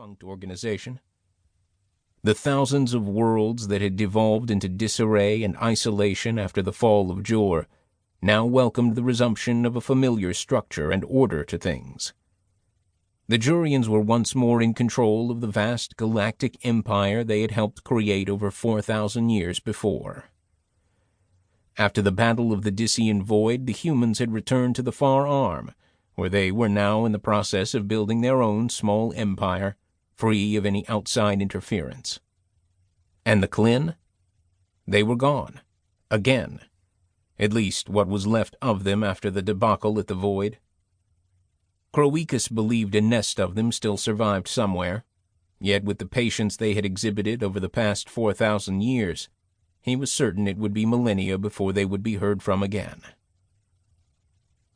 defunct organization. The thousands of worlds that had devolved into disarray and isolation after the fall of Jor now welcomed the resumption of a familiar structure and order to things. The Jurians were once more in control of the vast galactic empire they had helped create over 4,000 years before. After the Battle of the Dissian Void, the humans had returned to the Far Arm, where they were now in the process of building their own small empire, free of any outside interference. And the Klin? They were gone. Again. At least what was left of them after the debacle at the Void. Kroekus believed a nest of them still survived somewhere, yet with the patience they had exhibited over the past 4,000 years, he was certain it would be millennia before they would be heard from again.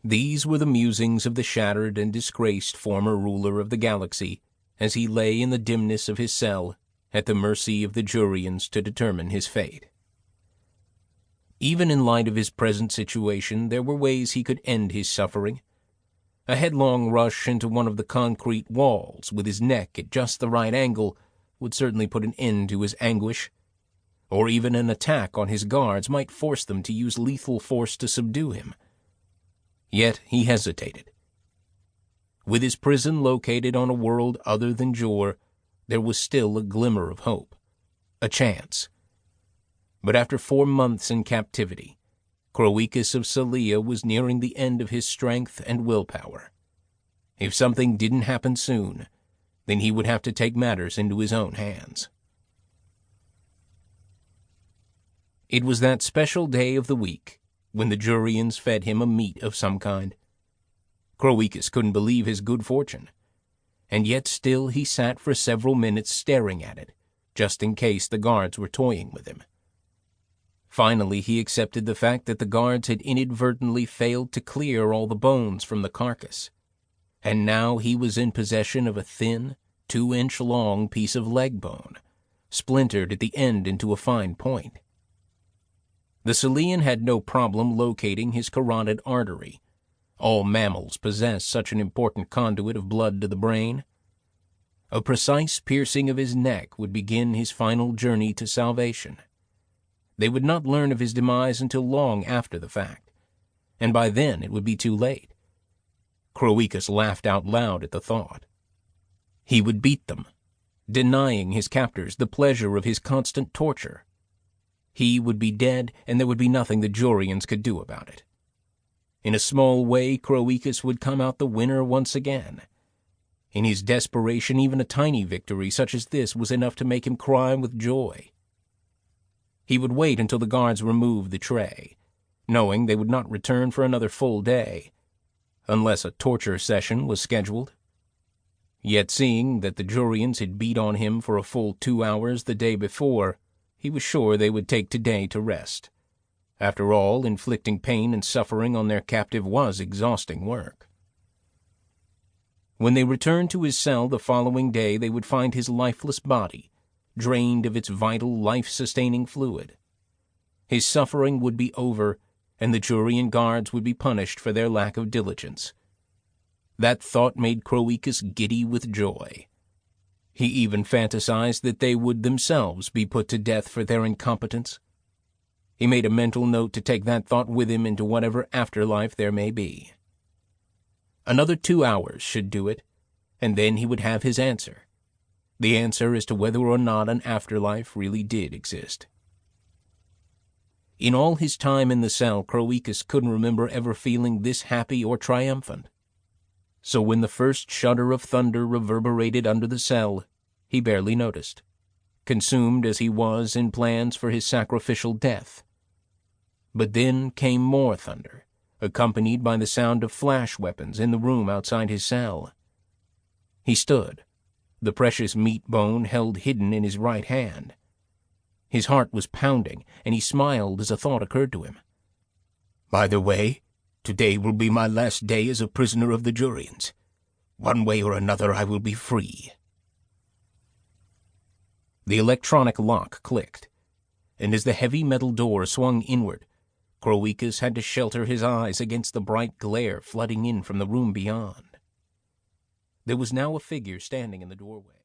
These were the musings of the shattered and disgraced former ruler of the galaxy as he lay in the dimness of his cell at the mercy of the Jurians to determine his fate. Even in light of his present situation, there were ways he could end his suffering. A headlong rush into one of the concrete walls with his neck at just the right angle would certainly put an end to his anguish, or even an attack on his guards might force them to use lethal force to subdue him. Yet he hesitated. With his prison located on a world other than Jor, there was still a glimmer of hope, a chance. But after 4 months in captivity, Kroekus of Silea was nearing the end of his strength and willpower. If something didn't happen soon, then he would have to take matters into his own hands. It was that special day of the week when the Jurians fed him a meat of some kind. Kroekus couldn't believe his good fortune, and yet still he sat for several minutes staring at it, just in case the guards were toying with him. Finally, he accepted the fact that the guards had inadvertently failed to clear all the bones from the carcass, and now he was in possession of a thin, 2-inch-long piece of leg bone, splintered at the end into a fine point. The Silean had no problem locating his carotid artery. All mammals possess such an important conduit of blood to the brain. A precise piercing of his neck would begin his final journey to salvation. They would not learn of his demise until long after the fact, and by then it would be too late. Kroekus laughed out loud at the thought. He would beat them, denying his captors the pleasure of his constant torture. He would be dead, and there would be nothing the Jurians could do about it. In a small way, Kroekus would come out the winner once again. In his desperation, even a tiny victory such as this was enough to make him cry with joy. He would wait until the guards removed the tray, knowing they would not return for another full day, unless a torture session was scheduled. Yet seeing that the Jurians had beat on him for a full 2 hours the day before, he was sure they would take today to rest. After all, inflicting pain and suffering on their captive was exhausting work. When they returned to his cell the following day, they would find his lifeless body, drained of its vital, life-sustaining fluid. His suffering would be over, and the Jurian guards would be punished for their lack of diligence. That thought made Kroekus giddy with joy. He even fantasized that they would themselves be put to death for their incompetence. He made a mental note to take that thought with him into whatever afterlife there may be. Another 2 hours should do it, and then he would have his answer. The answer as to whether or not an afterlife really did exist. In all his time in the cell, Kroekus couldn't remember ever feeling this happy or triumphant. So when the first shudder of thunder reverberated under the cell, he barely noticed, consumed as he was in plans for his sacrificial death. But then came more thunder, accompanied by the sound of flash weapons in the room outside his cell. He stood, the precious meat bone held hidden in his right hand. His heart was pounding, and he smiled as a thought occurred to him. "By the way, today will be my last day as a prisoner of the Jurians. One way or another I will be free." The electronic lock clicked, and as the heavy metal door swung inward, Kroekus had to shelter his eyes against the bright glare flooding in from the room beyond. There was now a figure standing in the doorway.